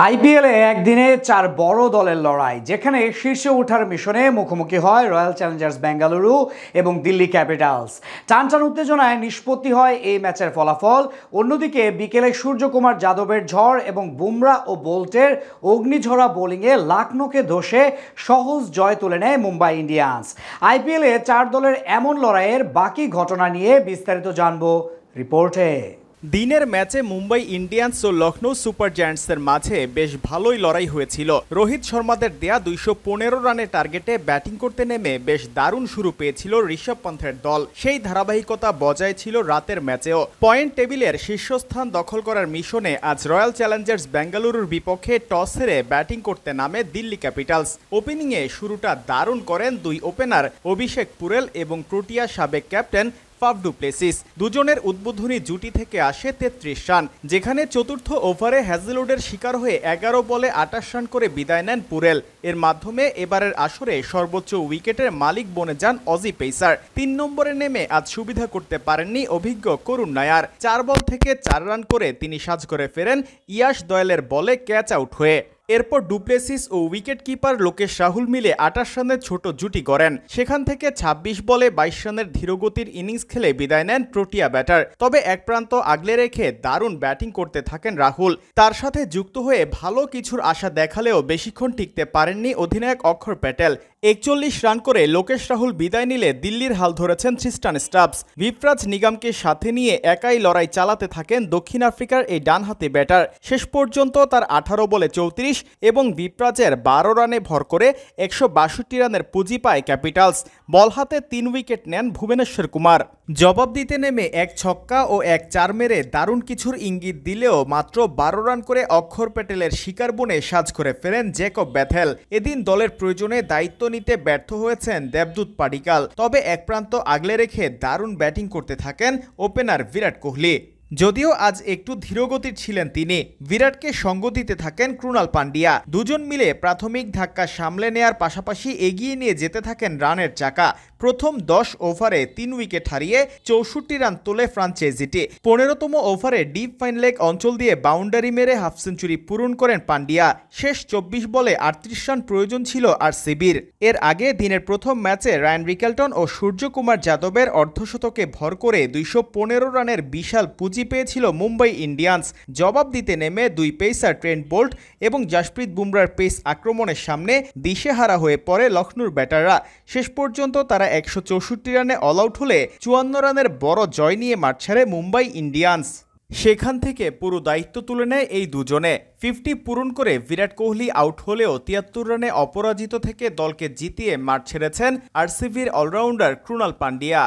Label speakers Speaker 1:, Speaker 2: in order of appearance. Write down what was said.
Speaker 1: আইপিএলে একদিনে চার বড় দলের লড়াই, যেখানে শীর্ষে ওঠার মিশনে মুখোমুখি হয় রয়্যাল চ্যালেঞ্জার্স বেঙ্গালুরু এবং দিল্লি ক্যাপিটালস। টানটান উত্তেজনায় নিষ্পত্তি হয় এই ম্যাচের ফলাফল। অন্যদিকে বিকেলে সূর্যকুমার যাদবের ঝড় এবং বুমরা ও বোল্টের অগ্নিঝরা বোলিংয়ে লাখনৌকে ধসে সহজ জয় তুলে নেয় মুম্বাই ইন্ডিয়ান্স। আইপিএলে চার দলের এমন লড়াইয়ের বাকি ঘটনা নিয়ে বিস্তারিত জানবো রিপোর্টে।
Speaker 2: দিনের ম্যাচে মুম্বাই ইন্ডিয়ান্স ও লখনৌ সুপার জায়ান্টসের মাঝে বেশ ভালোই লড়াই হয়েছিল। রোহিত শর্মাদের দেয়া 215 রানের টার্গেটে ব্যাটিং করতে নেমে বেশ দারুণ শুরু পেয়েছিল ঋষভ পন্থের দল। সেই ধারাবাহিকতা বজায় ছিল রাতের ম্যাচেও। পয়েন্ট টেবিলের শীর্ষস্থান দখল করার মিশনে আজ রয়্যাল চ্যালেঞ্জার্স বেঙ্গালুরুর বিপক্ষে টস হেরে ব্যাটিং করতে নামে দিল্লি ক্যাপিটালস। ওপেনিংয়ে শুরুটা দারুণ করেন দুই ওপেনার অভিষেক পুরেল এবং প্রোটিয়া সাবেক ক্যাপ্টেন ফাফ ডু প্লেসিস। দুজনের উদ্বোধনী জুটি থেকে আসে 33 রান, যেখানে চতুর্থ ওভারে হ্যাজেলউডের শিকার হয়ে 11 বলে 28 রান করে বিদায় নেন পুরেল। এর মাধ্যমে এবারের আসরে সর্বোচ্চ উইকেটের মালিক বনে যান অজি পেসার। 3 নম্বরে নেমে আজ সুবিধা করতে পারেননি অভিজ্ঞ করুণ নায়ার। 4 বল থেকে 4 রান করে তিনি সাজ করে ফেরেন ইয়াশ দয়ালের বলে ক্যাচ আউট হয়ে। এরপর ডুপ্লেসিস ও উইকেট কিপার লোকেশ রাহুল মিলে 28 রানের ছোট জুটি করেন। সেখান থেকে 26 বলে 22 রানের ধীরগতির ইনিংস খেলে বিদায় নেন প্রোটিয়া ব্যাটার। তবে এক প্রান্ত আগলে রেখে দারুণ ব্যাটিং করতে থাকেন রাহুল। তার সাথে যুক্ত হয়ে ভালো কিছুর আশা দেখালেও বেশিক্ষণ টিকতে পারেননি অধিনায়ক অক্ষর প্যাটেল। 41 রান করে লোকেশ রাহুল বিদায় নিলে দিল্লির হাল ধরেছেন থ্রিস্টান স্টাবস। ভিপ্রাজ নিগমকে সাথে নিয়ে একাই লড়াই চালাতে থাকেন দক্ষিণ আফ্রিকার এই ডানহাতি ব্যাটার। শেষ পর্যন্ত তার 18 বলে 34 এবং ভিপ্রাজের 12 রানে ভর করে 162 রানের পুঁজি পায় ক্যাপিটালস। বল হাতে 3 উইকেট নেন ভুবনেশ্বর কুমার। জবাব দিতে নেমে এক ছক্কা ও এক 4 মেরে দারুণ কিছুর ইঙ্গিত দিলেও মাত্র 12 রান করে অক্ষর প্যাটেলের শিকার বনে সাজ করে ফেরেন জ্যাকব বেথেল। এদিন দলের প্রয়োজনে দায়িত্ব নিতে ব্যর্থ হয়েছেন দেবদূত পাডিক্কাল। তবে এক প্রান্ত আগলে রেখে দারুণ ব্যাটিং করতে থাকেন ওপেনার বিরাট কোহলি। যদিও আজ একটু ধীরগতির ছিলেন তিনি। বিরাটকে সঙ্গ দিতে থাকেন ক্রুনাল পান্ডিয়া। দুজন মিলে প্রাথমিক ধাক্কা সামলে নেয়ার পাশাপাশি এগিয়ে নিয়ে যেতে থাকেন রানের চাকা। প্রথম 10 ওভারে 3 উইকেট হারিয়ে 64 রান তোলে ফ্রাঞ্চাইজিটি। 15তম ওভারে ডিপ ফাইন লেগ অঞ্চল দিয়ে বাউন্ডারি মেরে হাফ সেঞ্চুরি পূরণ করেন পান্ডিয়া। শেষ 24 বলে 38 রান প্রয়োজন ছিল আরসিবির। এর আগে দিনের প্রথম ম্যাচে রায়ান রিকেলটন ও সূর্যকুমার যাদবের অর্ধশতকে ভর করে 215 রানের বিশাল পুঁজি পেয়েছিল মুম্বাই ইন্ডিয়ান্স। জবাব দিতে নেমে দুই পেসার ট্রেন্ট বোল্ট এবং জাসপ্রীত বুমরার পেস আক্রমণের সামনে দিশেহারা হয়ে পড়ে লখনৌর ব্যাটাররা। শেষ পর্যন্ত তারা 164 রানে অল আউট হলে 54 রানের বড় জয় নিয়ে মাঠ ছাড়ে মুম্বাই ইন্ডিয়ান্স। সেখান থেকে পুরো দায়িত্ব তুলে নেয় এই দুজনে। 50 পূরণ করে বিরাট কোহলি আউট হলেও 73 রানে অপরাজিত থেকে দলকে জিতিয়ে মাঠ ছেড়েছেন আরসিবির অলরাউন্ডার ক্রুনাল পান্ডিয়া।